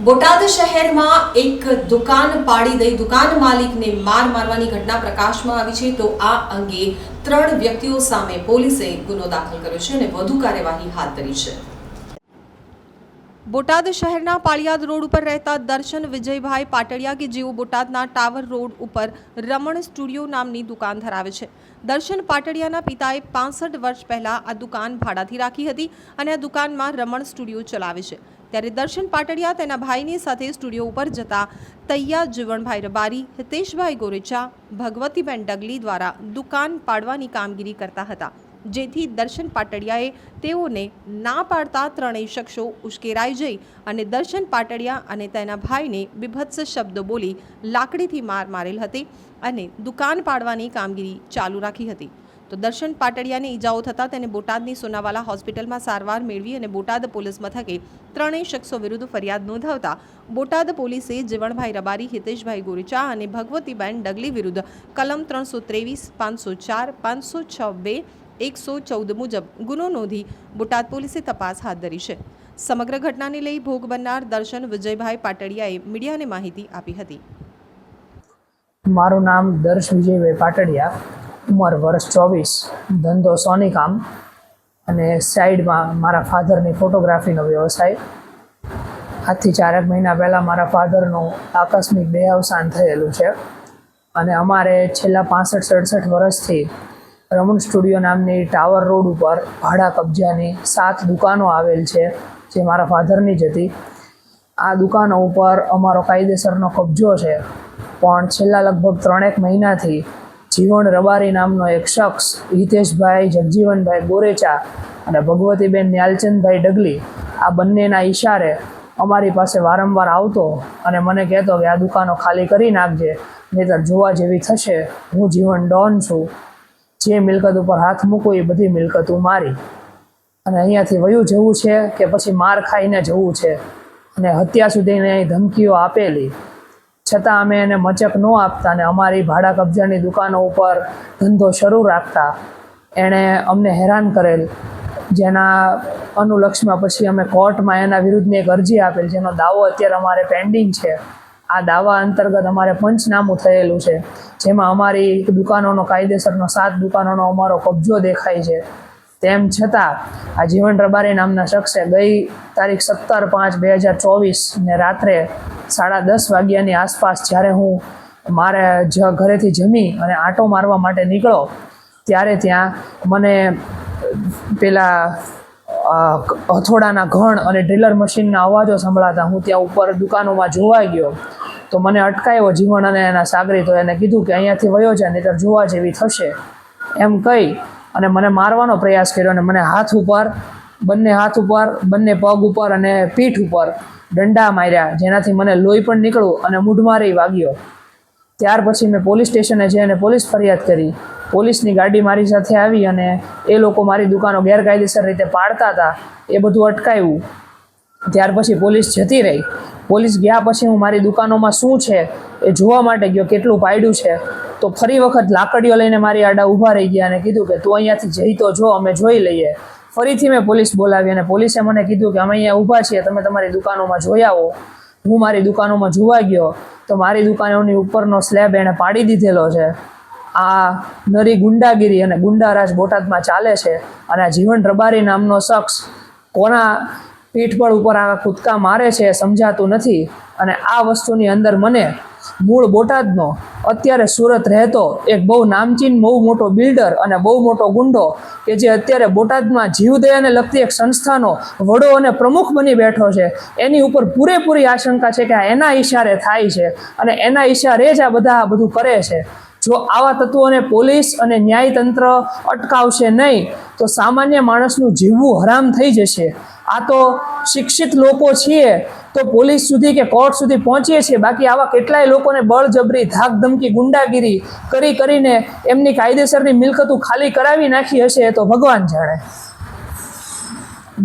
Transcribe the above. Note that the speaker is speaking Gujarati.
બોટાદ શહેરમાં એક દુકાન પાડી દઈ દુકાન માલિકને માર મારવાની ઘટના પ્રકાશમાં આવી છે તો આ અંગે 3 વ્યક્તિઓ સામે પોલીસે ગુનો દાખલ કર્યો છે અને વધુ કાર્યવાહી હાથ ધરી છે। બોટાદ શહેરના પાળિયાદ રોડ ઉપર રહેતા દર્શન વિજયભાઈ પાટડિયા કે જેઓ બોટાદના ટાવર રોડ ઉપર રમણ સ્ટુડિયો નામની દુકાન ધરાવે છે। દર્શન પાટડિયાના પિતાએ 65 વર્ષ પહેલા આ દુકાન ભાડાથી રાખી હતી અને આ દુકાનમાં રમણ સ્ટુડિયો ચલાવે છે। ત્યારે દર્શન પાટડિયા તેના ભાઈની સાથે સ્ટુડિયો ઉપર જતા તૈયા જીવણભાઈ રબારી, હિતેશભાઈ ગોરેચા, ભગવતીબેન ડગલી દ્વારા દુકાન પાડવાની કામગીરી કરતા હતા, જેથી દર્શન પાટડિયાએ તેઓને ના પાડતા ત્રણેય શખ્સો ઉશ્કેરાઈ જઈ અને દર્શન પાટડિયા અને તેના ભાઈને બીભત્સ શબ્દો બોલી લાકડીથી માર મારેલ હતી અને દુકાન પાડવાની કામગીરી ચાલુ રાખી હતી। તો દર્શન પાટડિયાને ઈજાઓ થતાં તેને બોટાદની સોનાવાલા હોસ્પિટલમાં સારવાર મેળવી અને બોટાદ પોલીસ મથકે ત્રણેય શખ્સો વિરુદ્ધ ફરિયાદ નોંધાવતા બોટાદ પોલીસે જીવણભાઈ રબારી, હિતેશભાઈ ગોરેચા અને ભગવતીબેન ડગલી વિરુદ્ધ કલમ 323, 504, 506(2), 114 મુજબ ગુનો નોંધી બોટાદ પોલીસે તપાસ હાથ ધરી છે। સમગ્ર ઘટનાને લઈ ભોગ બનનાર દર્શન વિજયભાઈ પાટડિયાએ મીડિયાને માહિતી આપી હતી। મારું નામ દર્શ વિજયભાઈ પાટડિયા, ઉંમર વર્ષ 24, ધંધો સોની કામ અને સાઈડમાં મારા ફાધરની ફોટોગ્રાફીનો વ્યવસાય। આજથી 4 મહિના પહેલાં મારા ફાધરનું આકસ્મિક દેહાવસાન થયેલું છે અને અમારે છેલ્લા 65-67 વર્ષથી રમણ સ્ટુડિયો નામની ટાવર રોડ ઉપર ભાડા કબજાની 7 દુકાનો આવેલ છે, જે મારા ફાધરની જ હતી। આ દુકાનો ઉપર અમારો કાયદેસરનો કબજો છે, પણ છેલ્લા લગભગ 3 મહિનાથી જીવણ રબારી નામનો એક શખ્સ હિતેશભાઈ જગજીવનભાઈ ગોરેચા અને ભગવતીબેન ન્યાલચંદભાઈ ડગલી આ બંનેના ઈશારે અમારી પાસે વારંવાર આવતો અને મને કહેતો કે આ દુકાનો ખાલી કરી નાખજે, નહીંતર જોવા જેવી થશે, હું જીવન ડોન છું, જે મિલકત ઉપર હાથ મૂકું એ બધી મિલકત હું મારી અને અહીંયાથી વયું જવું છે કે પછી માર ખાઈને જવું છે અને હત્યા સુધીની ધમકીઓ આપેલી, છતાં અમે એને મચક ન આપતા અને અમારી ભાડા કબજાની દુકાનો ઉપર ધંધો શરૂ રાખતા એણે અમને હેરાન કરેલ, જેના અનુલક્ષમાં પછી અમે કોર્ટમાં એના વિરુદ્ધની એક અરજી આપેલ, જેનો દાવો અત્યારે અમારે પેન્ડિંગ છે। આ દાવા અંતર્ગત અમારે પંચનામું થયેલું છે, જેમાં અમારી દુકાનોનો કાયદેસરનો 7 દુકાનોનો અમારો કબજો દેખાય છે। તેમ છતાં આ જીવન રબારી નામના શખ્સે ગઈ તારીખ 17/5/2024 ને રાત્રે 10:30 વાગ્યાની આસપાસ જ્યારે હું મારે ઘરેથી જમી અને આંટો મારવા માટે નીકળો ત્યારે ત્યાં મને પેલા હથોડાના ઘણ અને ડ્રિલર મશીનના અવાજો સંભળાતા હું ત્યાં ઉપર દુકાનોમાં જોવા ગયો તો મને અટકાવ્યો જીવણ અને એના સાગરી, તો એને કીધું કે અહીંયાથી વયો જાય નહીંતર જોવા જેવી થશે એમ કહી અને મને મારવાનો પ્રયાસ કર્યો અને મને બંને હાથ ઉપર, બંને પગ ઉપર અને પીઠ ઉપર દંડા માર્યા, જેનાથી મને લોહી પણ નીકળ્યું અને મૂઢમારી વાગ્યો। ત્યાર પછી મેં પોલીસ સ્ટેશને જઈને પોલીસ ફરિયાદ કરી। પોલીસની ગાડી મારી સાથે આવી અને એ લોકો મારી દુકાનો ગેરકાયદેસર રીતે પાડતા હતા એ બધું અટકાવ્યું। ત્યાર પછી પોલીસ જતી રહી। પોલીસ ગયા પછી હું મારી દુકાનોમાં શું છે એ જોવા માટે ગયો, કેટલું પાડ્યું છે, તો ફરી વખત લાકડીઓ લઈને મારી આડા ઊભા રહી ગયા અને કીધું કે તું અહીંયાથી જઈ તો જો, અમે જોઈ લઈએ। ફરીથી મેં પોલીસ બોલાવી અને પોલીસે મને કીધું કે અમે અહીંયા ઊભા છીએ, તમે તમારી દુકાનોમાં જોઈ આવો। હું મારી દુકાનોમાં જોવા ગયો તો મારી દુકાનોની ઉપરનો સ્લેબ એણે પાડી દીધેલો છે। આ નરી ગુંડાગીરી અને ગુંડારાજ બોટાદમાં ચાલે છે અને આ જીવન રબારી નામનો શખ્સ કોના પીઠબળ ઉપર આ કૂદકા મારે છે સમજાતું નથી અને આ વસ્તુની અંદર મને મૂળ બોટાદનો અત્યારે સુરત રહેતો એક બહુ નામચીન બહુ મોટો બિલ્ડર અને બહુ મોટો ગુંડો કે જે અત્યારે બોટાદમાં જીવદયાને લગતી એક સંસ્થાનો વડો અને પ્રમુખ બની બેઠો છે, એની ઉપર પૂરેપૂરી આશંકા છે કે આ એના ઈશારે થાય છે અને એના ઈશારે જ આ બધું કરે છે। જો આવા તત્વોને પોલીસ અને ન્યાયતંત્ર અટકાવશે નહીં તો સામાન્ય માણસનું જીવવું હરામ થઈ જશે। આ તો શિક્ષિત લોકો છીએ તો પોલીસ સુધી કે કોર્ટ સુધી પહોંચીએ છીએ, બાકી આવા કેટલાય લોકોને બળજબરી, ધાક ધમકી, ગુંડાગીરી કરીને એમની કાયદેસરની મિલકતો ખાલી કરાવી નાખી હશે એ તો ભગવાન જાણે।